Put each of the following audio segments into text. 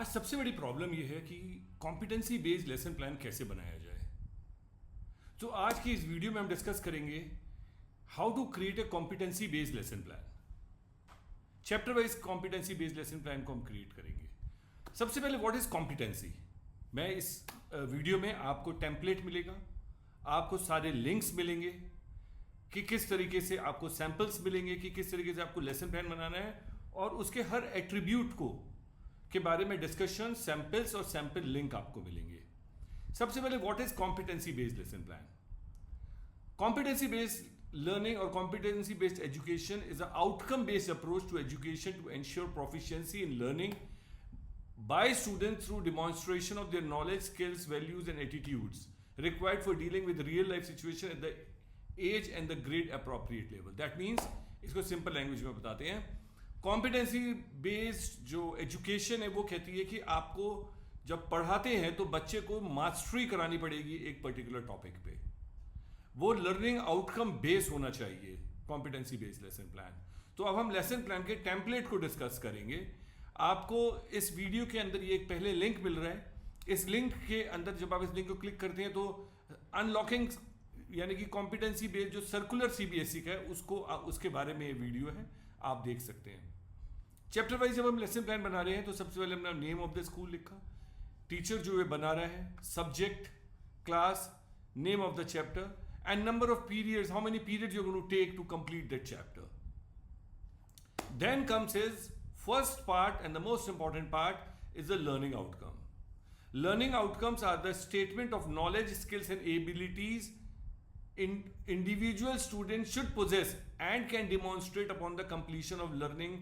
आज सबसे बड़ी प्रॉब्लम यह है कि कॉम्पिटेंसी बेस्ड लेसन प्लान कैसे बनाया जाए। तो आज की इस वीडियो में हम डिस्कस करेंगे how to create a competency based lesson plan. Chapter wise competency based lesson plan को हम क्रिएट करेंगे। सबसे पहले व्हाट इज कॉम्पिटेंसी। मैं इस वीडियो में आपको टेम्पलेट मिलेगा, आपको सारे लिंक्स मिलेंगे कि किस तरीके से आपको सैंपल्स मिलेंगे कि किस तरीके से आपको लेसन प्लान बनाना है, और उसके हर एट्रीब्यूट को के बारे में डिस्कशन, सैंपल्स और सैंपल लिंक आपको मिलेंगे। सबसे पहले what is competency based lesson plan. Competency based learning और competency based education is a outcome based approach to education to ensure proficiency in learning by students through demonstration of their knowledge, skills, values and attitudes required for dealing with real life situation at the age and the grade appropriate level. That means इसको simple language में बताते हैं। competency based जो education है वो कहती है कि आपको जब पढ़ाते हैं तो बच्चे को मास्टरी करानी पड़ेगी एक पर्टिकुलर टॉपिक पे। वो लर्निंग आउटकम बेस होना चाहिए कॉम्पिटेंसी बेस्ड लेसन प्लान। तो अब हम लेसन प्लान के टेम्पलेट को डिस्कस करेंगे। आपको इस वीडियो के अंदर ये एक पहले लिंक मिल रहा है। इस लिंक के अंदर जब आप इस लिंक को क्लिक करते हैं तो अनलॉकिंग यानी कि कॉम्पिटेंसी बेस्ड जो सर्कुलर सीबीएसई का है उसको उसके बारे में ये वीडियो है, आप देख सकते हैं। चैप्टर वाइज जब हम लेसन प्लान बना रहे हैं तो सबसे पहले हमने नेम ऑफ द स्कूल लिखा, टीचर जो है बना रहा है, subject, class, name of the chapter and number of periods, how many periods you are going to take to complete that chapter. Then comes his first part and the most important part is the learning outcome. Learning outcomes are the statement of knowledge, skills and abilities individual students should possess and can demonstrate upon the completion of learning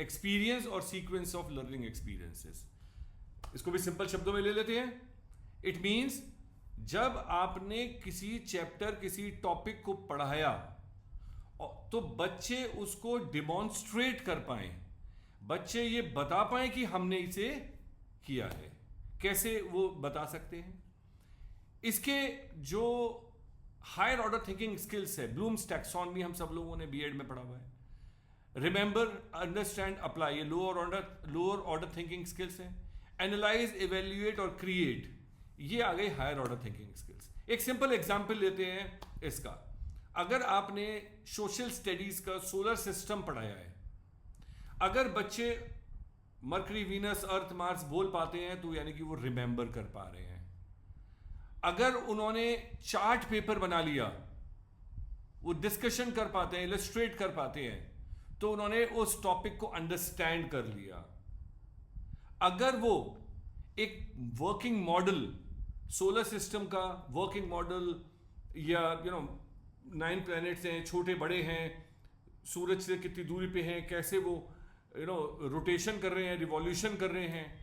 experience or sequence of learning experiences. इसको भी simple शब्दों में ले लेते हैं। It means जब आपने किसी चैप्टर, किसी टॉपिक को पढ़ाया तो बच्चे उसको डिमॉन्स्ट्रेट कर पाएं, बच्चे ये बता पाएं कि हमने इसे किया है। कैसे वो बता सकते हैं? इसके जो हायर ऑर्डर थिंकिंग स्किल्स है, ब्लूम्स टैक्सोनॉमी हम सब लोगों ने बीएड में पढ़ा हुआ है। रिमेंबर, अंडरस्टैंड, अप्लाई, ये लोअर ऑर्डर थिंकिंग स्किल्स है। एनालाइज, इवेल्युएट और क्रिएट, ये आ गई हायर ऑर्डर थिंकिंग स्किल्स। एक सिंपल एग्जांपल लेते हैं इसका। अगर आपने सोशल स्टडीज का सोलर सिस्टम पढ़ाया है, अगर बच्चे मरकरी, वीनस, अर्थ, मार्स बोल पाते हैं तो यानी कि वो रिमेंबर कर पा रहे हैं। अगर उन्होंने चार्ट पेपर बना लिया, वो डिस्कशन कर पाते हैं, इलस्ट्रेट कर पाते हैं, तो उन्होंने उस टॉपिक को अंडरस्टैंड कर लिया। अगर वो एक वर्किंग मॉडल, सोलर सिस्टम का वर्किंग मॉडल, या 9 प्लैनेट्स हैं, छोटे बड़े हैं, सूरज से कितनी दूरी पे हैं, कैसे वो रोटेशन कर रहे हैं, रिवॉल्यूशन कर रहे हैं,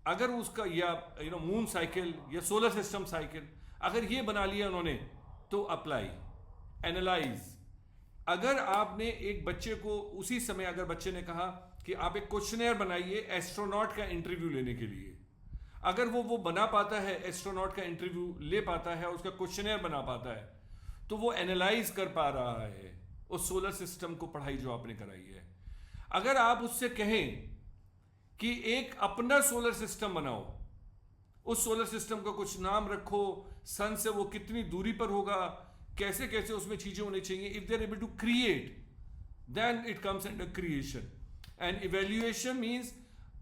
अगर उसका, या मून साइकिल या सोलर सिस्टम साइकिल, अगर ये बना लिया उन्होंने तो अप्लाई, एनालाइज। अगर आपने एक बच्चे को उसी समय, अगर बच्चे ने कहा कि आप एक क्वेश्चनेयर बनाइए एस्ट्रोनॉट का इंटरव्यू लेने के लिए, अगर वो बना पाता है, एस्ट्रोनॉट का इंटरव्यू ले पाता है, उसका क्वेश्चनेयर बना पाता है, तो वो एनालाइज कर पा रहा है उस सोलर सिस्टम को, पढ़ाई जो आपने कराई है। अगर आप उससे कहें कि एक अपना सोलर सिस्टम बनाओ, उस सोलर सिस्टम का कुछ नाम रखो, सन से वो कितनी दूरी पर होगा, कैसे कैसे उसमें चीजें होनी चाहिए, if they are able to create, then it comes under creation. And evaluation means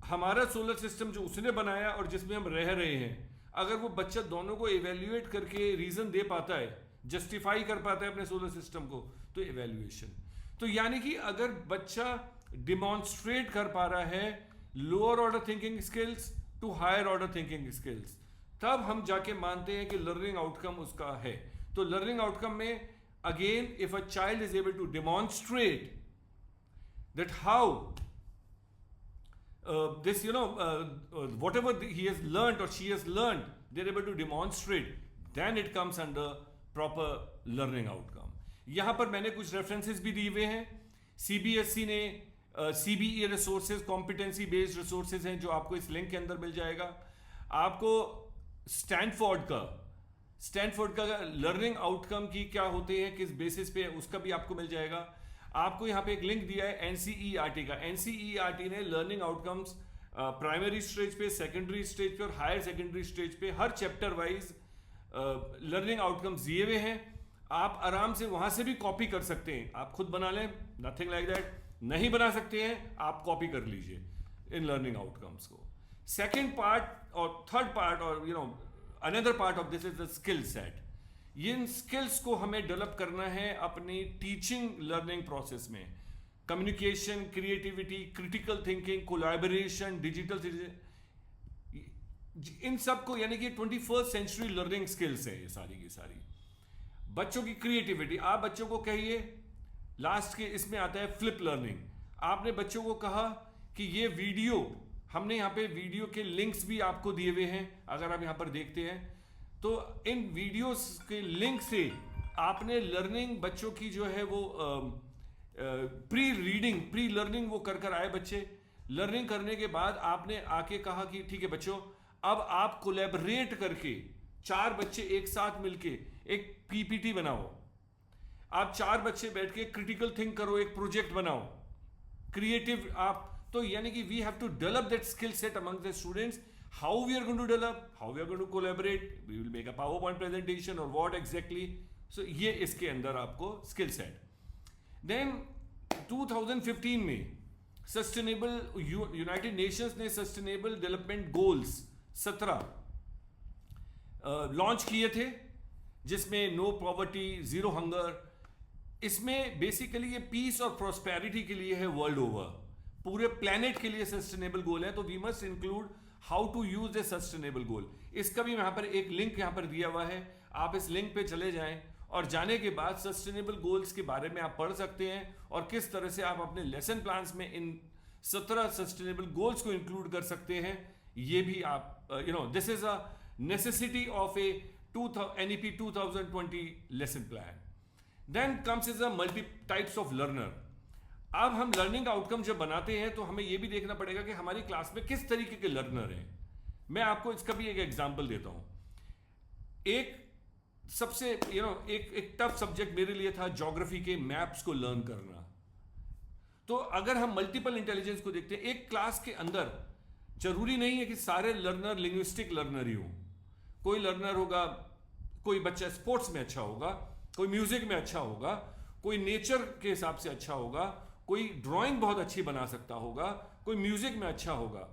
हमारा सोलर सिस्टम जो उसने बनाया और जिसमें हम रह रहे हैं, अगर वो बच्चा दोनों को इवेल्युएट करके रीजन दे पाता है, जस्टिफाई कर पाता है अपने सोलर सिस्टम को, तो इवेल्युएशन। तो यानी कि अगर बच्चा डिमॉन्स्ट्रेट कर पा रहा है lower order thinking skills to higher order thinking skills, तब हम जाके मानते हैं कि लर्निंग आउटकम उसका है। तो लर्निंग आउटकम में again, if a child is able to demonstrate that how this whatever he has learned or she has learned, they're able to demonstrate, then it comes under proper learning outcome. यहां पर मैंने कुछ references भी दिए हुए हैं। CBSE ने CBE resources, competency based resources हैं जो आपको इस लिंक के अंदर मिल जाएगा। आपको स्टैनफोर्ड का लर्निंग आउटकम की क्या होते हैं, किस बेसिस पे, उसका भी आपको मिल जाएगा। आपको यहाँ पे एक लिंक दिया है एनसीईआरटी का। एनसीईआरटी ने लर्निंग आउटकम्स प्राइमरी स्टेज पे, सेकेंडरी स्टेज पे और हायर सेकेंडरी स्टेज पे हर चैप्टर वाइज लर्निंग आउटकम्स दिए हुए हैं। आप आराम से वहां से भी कॉपी कर सकते हैं, आप खुद बना लें, नथिंग लाइक दैट। नहीं बना सकते हैं आप कॉपी कर लीजिए इन लर्निंग आउटकम्स को। सेकेंड पार्ट और थर्ड पार्ट और another part of this is the skill set. इन स्किल्स को हमें डेवलप करना है अपनी टीचिंग लर्निंग प्रोसेस में। Communication, creativity, critical thinking, collaboration, digital, इन सब को, यानी कि 21st सेंचुरी लर्निंग स्किल्स है ये सारी की सारी। बच्चों की क्रिएटिविटी, आप बच्चों को कहिए, लास्ट के इसमें आता है फ्लिप लर्निंग। आपने बच्चों को कहा कि ये वीडियो, हमने यहाँ पे वीडियो के लिंक्स भी आपको दिए हुए हैं, अगर आप यहाँ पर देखते हैं तो इन वीडियोस के लिंक से आपने लर्निंग बच्चों की जो है वो प्री रीडिंग, प्री लर्निंग वो कर कर आए बच्चे। लर्निंग करने के बाद आपने आके कहा कि ठीक है बच्चों, अब आप कोलैबोरेट करके 4 बच्चे एक साथ मिलके एक पीपीटी बनाओ। आप 4 बच्चे बैठ के क्रिटिकल थिंक करो, एक प्रोजेक्ट बनाओ, क्रिएटिव आप। तो यानी कि we have to develop that skill set among the students. How we are going to develop, how we are going to collaborate, we will make a PowerPoint presentation और what exactly. So ये इसके अंदर आपको skill set. Then 2015 में sustainable, United Nations ने sustainable development goals 17 launch किए थे, जिसमें नो पॉवर्टी, जीरो हंगर। इसमें बेसिकली ये पीस और प्रॉस्पेरिटी के लिए है वर्ल्ड ओवर, पूरे प्लेनेट के लिए सस्टेनेबल गोल है। तो we must include how to use a sustainable goal. इसका भी यहाँ पर एक लिंक यहाँ पर दिया हुआ है, आप इस लिंक पे चले जाएं और जाने के बाद सस्टेनेबल गोल्स के बारे में आप पढ़ सकते हैं और किस तरह से आप अपने लेसन प्लान्स में इन 17 सस्टेनेबल गोल्स को इंक्लूड कर सकते हैं। ये भी आप this is a necessity of a NEP 2020 lesson plan. Then comes is a multi types of learner. अब हम लर्निंग आउटकम जब बनाते हैं तो हमें यह भी देखना पड़ेगा कि हमारी क्लास में किस तरीके के लर्नर हैं। मैं आपको इसका भी एक एग्जांपल देता हूं। एक सबसे एक टफ सब्जेक्ट मेरे लिए था ज्योग्राफी के मैप्स को लर्न करना। तो अगर हम मल्टीपल इंटेलिजेंस को देखते हैं, एक क्लास के अंदर जरूरी नहीं है कि सारे लर्नर लिंग्विस्टिक लर्नर ही हो। कोई लर्नर होगा, कोई बच्चा स्पोर्ट्स में अच्छा होगा, कोई म्यूजिक में अच्छा होगा, कोई नेचर के हिसाब से अच्छा होगा, कोई ड्राइंग बहुत अच्छी बना सकता होगा, कोई म्यूजिक में अच्छा होगा।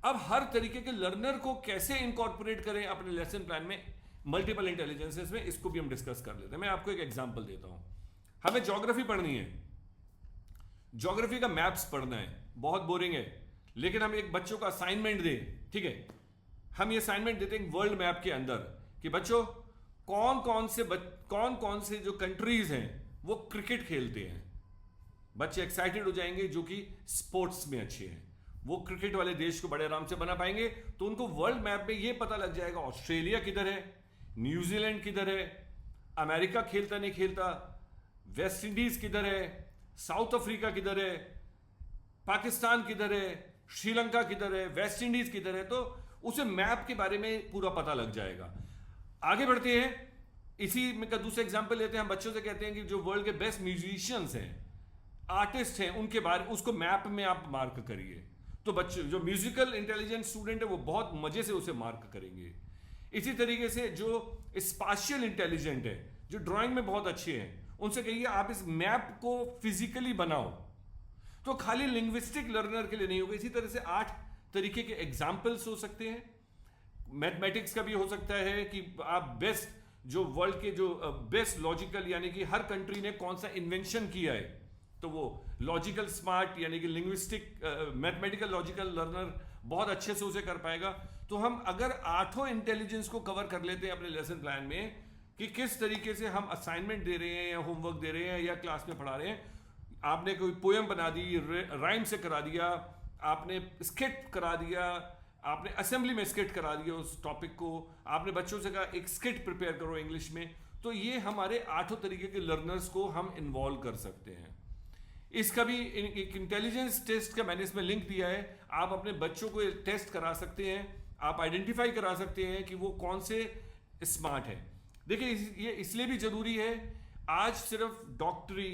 अब हर तरीके के लर्नर को कैसे इनकॉर्पोरेट करें अपने लेसन प्लान में, मल्टीपल इंटेलिजेंसेस में, इसको भी हम डिस्कस कर लेते हैं। मैं आपको एक एग्जांपल देता हूं। हमें ज्योग्राफी पढ़नी है, ज्योग्राफी का मैप्स पढ़ना है, बहुत बोरिंग है, लेकिन हम एक बच्चों का असाइनमेंट दें, ठीक है, हम ये असाइनमेंट देते हैं वर्ल्ड मैप के अंदर कि बच्चों कौन कौन से जो कंट्रीज हैं वो क्रिकेट खेलते हैं। बच्चे एक्साइटेड हो जाएंगे जो कि स्पोर्ट्स में अच्छे हैं, वो क्रिकेट वाले देश को बड़े आराम से बना पाएंगे। तो उनको वर्ल्ड मैप में ये पता लग जाएगा ऑस्ट्रेलिया किधर है, न्यूजीलैंड किधर है, अमेरिका खेलता नहीं खेलता, वेस्ट इंडीज किधर है, साउथ अफ्रीका किधर है, पाकिस्तान किधर है, श्रीलंका किधर है, वेस्ट इंडीज किधर है। तो उसे मैप के बारे में पूरा पता लग जाएगा। आगे बढ़ते हैं, इसी में का दूसरा एग्जांपल लेते हैं। हम बच्चों से कहते हैं कि जो वर्ल्ड के बेस्ट म्यूजिशियंस हैं, आर्टिस्ट हैं, उनके बारे उसको मैप में आप मार्क करिए। तो बच्चे जो म्यूजिकल इंटेलिजेंट स्टूडेंट है वो बहुत मजे से उसे मार्क करेंगे। इसी तरीके से जो स्पाशियल इंटेलिजेंट है, जो ड्राइंग में बहुत अच्छे हैं, उनसे कहिए आप इस मैप को फिजिकली बनाओ। तो खाली लिंग्विस्टिक लर्नर के लिए नहीं होगा। इसी तरह से 8 तरीके के एग्जाम्पल्स हो सकते हैं। मैथमेटिक्स का भी हो सकता है कि आप बेस्ट जो वर्ल्ड के जो बेस्ट लॉजिकल, यानी कि हर कंट्री ने कौन सा इन्वेंशन किया है, तो वो लॉजिकल स्मार्ट यानी कि लिंग्विस्टिक मैथमेटिकल लॉजिकल लर्नर बहुत अच्छे से उसे कर पाएगा। तो हम अगर 8 इंटेलिजेंस को कवर कर लेते हैं अपने लेसन प्लान में कि किस तरीके से हम असाइनमेंट दे रहे हैं या होमवर्क दे रहे हैं या क्लास में पढ़ा रहे हैं। आपने कोई पोएम बना दी, राइम से करा दिया, आपने स्किट करा दिया, आपने असेंबली में स्किट करा दिया उस टॉपिक को, आपने बच्चों से कहा एक स्किट प्रिपेयर करो इंग्लिश में। तो ये हमारे 8 तरीके के लर्नर्स को हम इन्वॉल्व कर सकते हैं। इसका भी एक इंटेलिजेंस टेस्ट का मैंने इसमें लिंक दिया है। आप अपने बच्चों को टेस्ट करा सकते हैं, आप आइडेंटिफाई करा सकते हैं कि वो कौन से स्मार्ट है। देखिए ये इसलिए भी जरूरी है, आज सिर्फ डॉक्टरी,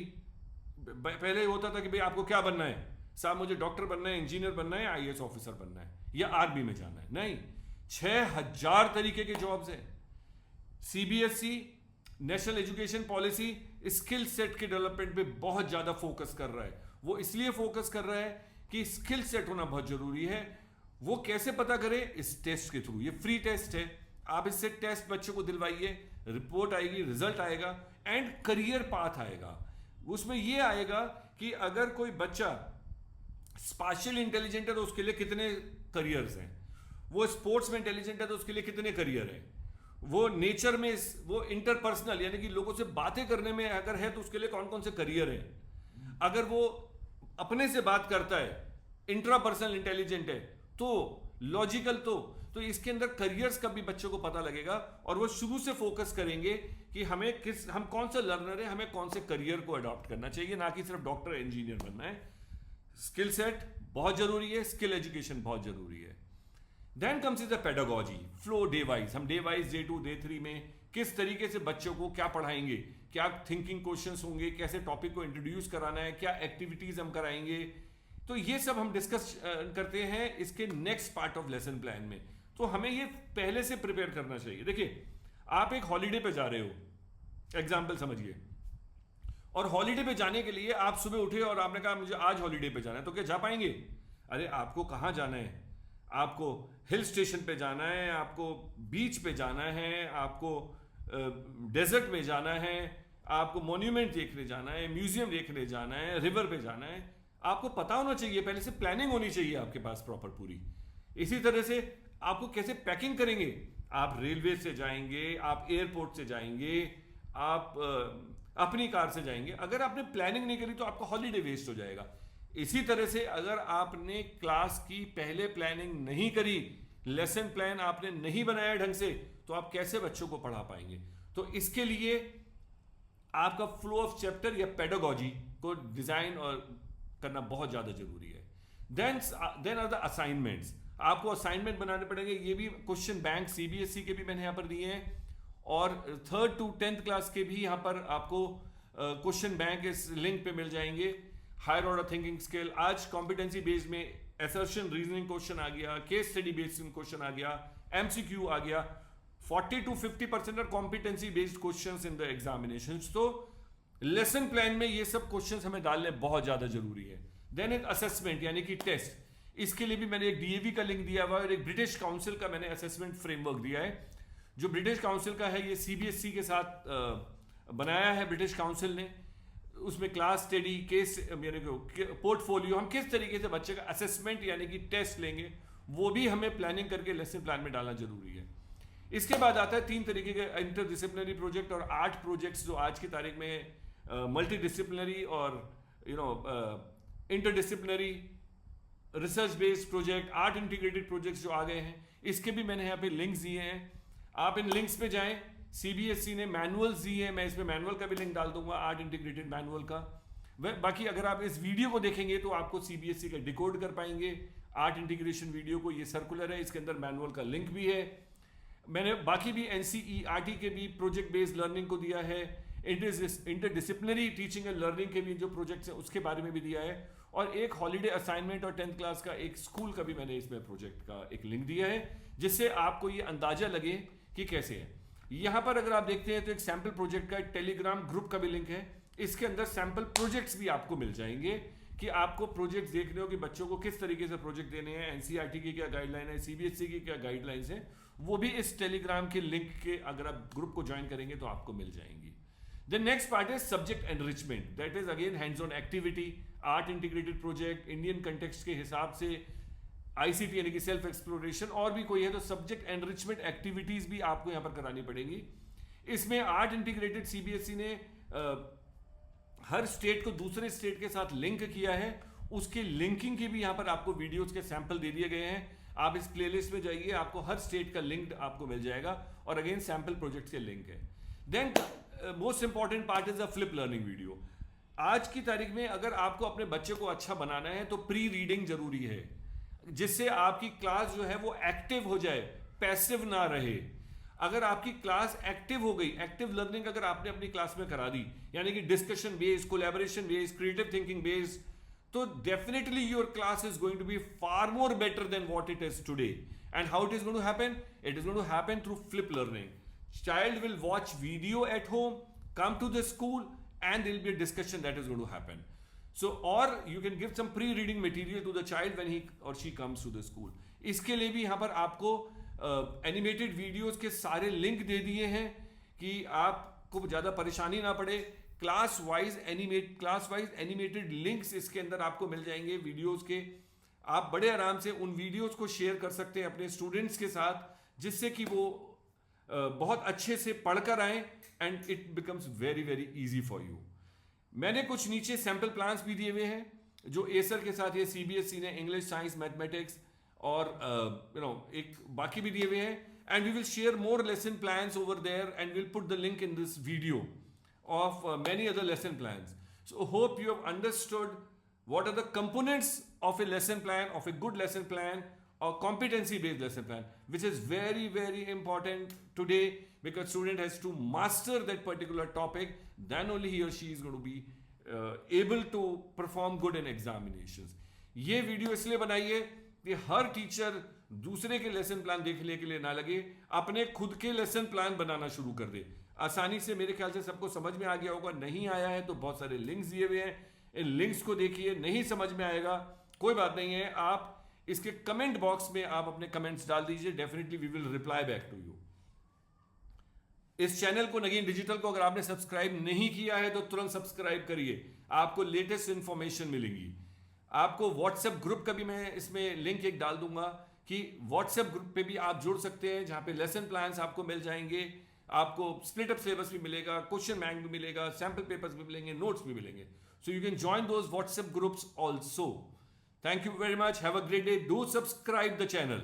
पहले होता था कि भाई आपको क्या बनना है, साहब मुझे डॉक्टर बनना है, इंजीनियर बनना है, आईएएस ऑफिसर बनना है या आर्मी में जाना है। नहीं, 6000 तरीके के जॉब्स हैं। CBSE national education policy skill set के डेवलपमेंट पे बहुत ज्यादा फोकस कर रहा है। वो इसलिए फोकस कर रहा है कि स्किल सेट होना बहुत जरूरी है। वो कैसे पता करे? इस टेस्ट के थ्रू। ये फ्री टेस्ट है, आप इससे टेस्ट बच्चों को दिलवाइए, रिपोर्ट आएगी, रिजल्ट आएगा एंड करियर पाथ आएगा। उसमें ये आएगा कि अगर कोई बच्चा स्पाशियल इंटेलिजेंट है तो उसके लिए कितने करियर्स हैं, वो स्पोर्ट्स में इंटेलिजेंट है तो उसके लिए कितने करियर हैं, वो नेचर में, वो इंटरपर्सनल यानी कि लोगों से बातें करने में अगर है तो उसके लिए कौन कौन से करियर हैं, अगर वो अपने से बात करता है, इंट्रापर्सनल इंटेलिजेंट है, तो लॉजिकल, तो इसके अंदर करियर्स का भी बच्चों को पता लगेगा और वो शुरू से फोकस करेंगे कि हम कौन सा लर्नर है, हमें कौन से करियर को अडॉप्ट करना चाहिए, ना कि सिर्फ डॉक्टर इंजीनियर बनना है। स्किल सेट बहुत जरूरी है, स्किल एजुकेशन बहुत जरूरी है। Then comes is the pedagogy, flow day wise. हम डे वाइज, डे 2, डे 3 में किस तरीके से बच्चों को क्या पढ़ाएंगे, क्या थिंकिंग क्वेश्चंस होंगे, कैसे टॉपिक को इंट्रोड्यूस कराना है, क्या एक्टिविटीज हम कराएंगे, तो ये सब हम डिस्कस करते हैं इसके next part of lesson plan में। तो हमें ये पहले से प्रिपेयर करना चाहिए। देखिए, आप एक हॉलीडे पे जा रहे हो, एग्जाम्पल समझिए, और हॉलीडे पे जाने के लिए आप सुबह उठे और आपने कहा मुझे आज हॉलीडे पे जाना है, तो क्या जा पाएंगे? अरे आपको कहाँ जाना है? आपको हिल स्टेशन पे जाना है, आपको बीच पे जाना है, आपको डेजर्ट में जाना है, आपको मॉन्यूमेंट देखने जाना है, म्यूजियम देखने जाना है, रिवर पे जाना है। आपको पता होना चाहिए, पहले से प्लानिंग होनी चाहिए आपके पास प्रॉपर पूरी। इसी तरह से आपको कैसे पैकिंग करेंगे, आप रेलवे से जाएंगे, आप एयरपोर्ट से जाएंगे, आप अपनी कार से जाएंगे। अगर आपने प्लानिंग नहीं करी तो आपका हॉलीडे वेस्ट हो जाएगा। इसी तरह से अगर आपने क्लास की पहले प्लानिंग नहीं करी, लेसन प्लान आपने नहीं बनाया ढंग से, तो आप कैसे बच्चों को पढ़ा पाएंगे? तो इसके लिए आपका फ्लो ऑफ चैप्टर या पेडागोजी को डिजाइन और करना बहुत ज्यादा जरूरी है। Then are the assignments. आपको असाइनमेंट बनाने पड़ेंगे। ये भी क्वेश्चन बैंक सीबीएसई के भी मैंने यहां पर दिए हैं और 3rd to 10th क्लास के भी यहां पर आपको क्वेश्चन बैंक इस लिंक पे मिल जाएंगे। हायर ऑर्डर थिंकिंग स्किल, आज कॉम्पिटेंसी बेस्ड में असर्शन रीजनिंग क्वेश्चन आ गया, केस स्टडी बेस्ड क्वेश्चन आ गया, एमसीक्यू आ गया। 40 to 50% are competency based questions in the examinations. तो लेसन प्लान में ये सब क्वेश्चंस हमें डालने बहुत ज्यादा जरूरी है। देन एक असेसमेंट यानी कि टेस्ट, इसके लिए भी मैंने एक डीएवी का लिंक दिया हुआ है और एक ब्रिटिश काउंसिल का मैंने असेसमेंट फ्रेमवर्क दिया है। जो ब्रिटिश काउंसिल का है ये सीबीएसई के साथ बनाया है ब्रिटिश काउंसिल ने। उसमें क्लास स्टडी, केस यानी पोर्टफोलियो, हम किस तरीके से बच्चे का असेसमेंट यानी कि टेस्ट लेंगे, वो भी हमें प्लानिंग करके लेसन प्लान में डालना जरूरी है। इसके बाद आता है 3 तरीके के इंटरडिसिप्लिनरी प्रोजेक्ट और 8 प्रोजेक्ट्स जो आज की तारीख में मल्टी डिसिप्लिनरी और interdisciplinary research based project, 8 integrated projects जो आ गए हैं, इसके भी मैंने यहाँ पे लिंक्स दिए हैं। आप इन लिंक्स पे जाएं। सीबीएसई ने मैनुअल्स दिए हैं, मैं इसमें मैनुअल का भी लिंक डाल दूंगा, 8 इंटीग्रेटेड मैनुअल का। बाकी अगर आप इस वीडियो को देखेंगे तो आपको सीबीएसई का डिकोड कर पाएंगे 8 इंटीग्रेशन वीडियो को। ये सर्कुलर है, इसके अंदर मैनुअल का लिंक भी है। मैंने बाकी भी एनसीईआरटी के भी प्रोजेक्ट बेस्ड लर्निंग को दिया है, इंटरडिसिप्लिनरी टीचिंग एंड लर्निंग के भी जो प्रोजेक्ट्स हैं उसके बारे में भी दिया है, और एक हॉलीडे असाइनमेंट और 10th क्लास का एक स्कूल का भी मैंने इसमें प्रोजेक्ट का एक लिंक दिया है, जिससे आपको ये अंदाजा लगे कि कैसे है। यहां पर अगर आप देखते हैं तो एक सैंपल प्रोजेक्ट का एक टेलीग्राम ग्रुप का भी लिंक है। इसके अंदर सैंपल प्रोजेक्ट्स भी आपको मिल जाएंगे कि आपको प्रोजेक्ट्स देखने हो कि बच्चों को किस तरीके से प्रोजेक्ट देने हैं, एनसीईआरटी की क्या गाइडलाइन है, सीबीएसई की क्या गाइडलाइंस है, वो भी इस टेलीग्राम के लिंक के अगर आप ग्रुप को ज्वाइन करेंगे तो आपको मिल जाएंगी। The next part is subject enrichment, that is again hands on activity, 8 integrated project, Indian context के हिसाब से आईसीटी यानी कि सेल्फ एक्सप्लोरेशन, और भी कोई है तो सब्जेक्ट एनरिचमेंट एक्टिविटीज भी आपको यहां पर करानी पड़ेगी। इसमें 8 इंटीग्रेटेड सीबीएसई ने हर स्टेट को दूसरे स्टेट के साथ लिंक किया है, उसके लिंकिंग की भी यहां पर आपको वीडियोस के सैंपल दे दिए गए हैं। आप इस प्लेलिस्ट में जाइए, आपको हर स्टेट का लिंक आपको मिल जाएगा, और अगेन सैंपल प्रोजेक्ट के लिंक है। Then most important part is a flip learning video. आज की तारीख में अगर आपको अपने बच्चे को अच्छा बनाना है तो प्री रीडिंग जरूरी है, जिससे आपकी क्लास जो है वो एक्टिव हो जाए, पैसिव ना रहे। अगर आपकी क्लास एक्टिव हो गई, एक्टिव लर्निंग अगर आपने अपनी क्लास में करा दी, यानी कि discussion based, collaboration based, creative thinking based, तो definitely your class is going to be far more better than what it is today. And how it is going to happen? It is going to happen through flip learning. Child will watch video at home, come to the school, and there will be a discussion that is going to happen. So, or you can give some pre-reading material to the child when he or she comes to the school. इसके लिए भी यहाँ पर आपको animated videos के सारे link दे दिए हैं कि आपको ज़्यादा परेशानी ना पड़े. क्लास वाइज एनिमेटेड लिंक्स इसके अंदर आपको मिल जाएंगे वीडियोस के. आप बड़े आराम से उन वीडियोस को शेयर कर सकते हैं अपने स्टूडेंट्स के साथ, जिससे कि वो बहुत अच्छे से पढ़कर आए and it becomes very very easy for you. मैंने कुछ नीचे सैंपल प्लान्स भी दिए हुए हैं जो एसर के साथ ये सीबीएसई ने इंग्लिश, साइंस, मैथमेटिक्स और एक बाकी भी दिए हुए हैं. And we will share more lesson plans over there and will put the link in this video of many other lesson plans. So hope you have understood what are the components of a lesson plan, of a good lesson plan or competency based lesson plan, which is very very important today because student has to master that particular topic, then only he or she is going to be able to perform good in examinations. ये video इसलिए बनाई है कि हर teacher दूसरे के lesson plan देखने के लिए ना लगे, अपने खुद के लेसन प्लान बनाना शुरू कर दे. आसानी से मेरे ख्याल से सबको समझ में आ गया होगा. नहीं आया है तो बहुत सारे लिंक्स दिए हुए हैं, इन लिंक्स को देखिए. नहीं समझ में आएगा कोई बात नहीं है, आप इसके कमेंट बॉक्स में आप अपने कमेंट्स डाल दीजिए. Definitely we will reply back to you. इस चैनल को नगीन डिजिटल को अगर आपने सब्सक्राइब नहीं किया है तो तुरंत सब्सक्राइब करिए, आपको लेटेस्ट इंफॉर्मेशन मिलेगी. आपको व्हाट्सएप ग्रुप का भी मैं इसमें लिंक एक डाल दूंगा कि व्हाट्सएप ग्रुप पे भी आप जुड़ सकते हैं, जहां पे लेसन प्लान्स आपको मिल जाएंगे, आपको स्प्लिट अप सिलेबस भी मिलेगा, क्वेश्चन बैंक भी मिलेगा, सैंपल पेपर्स भी मिलेंगे, नोट्स भी मिलेंगे. So you can join those WhatsApp groups also. Thank you very much. Have a great day. Do subscribe the channel.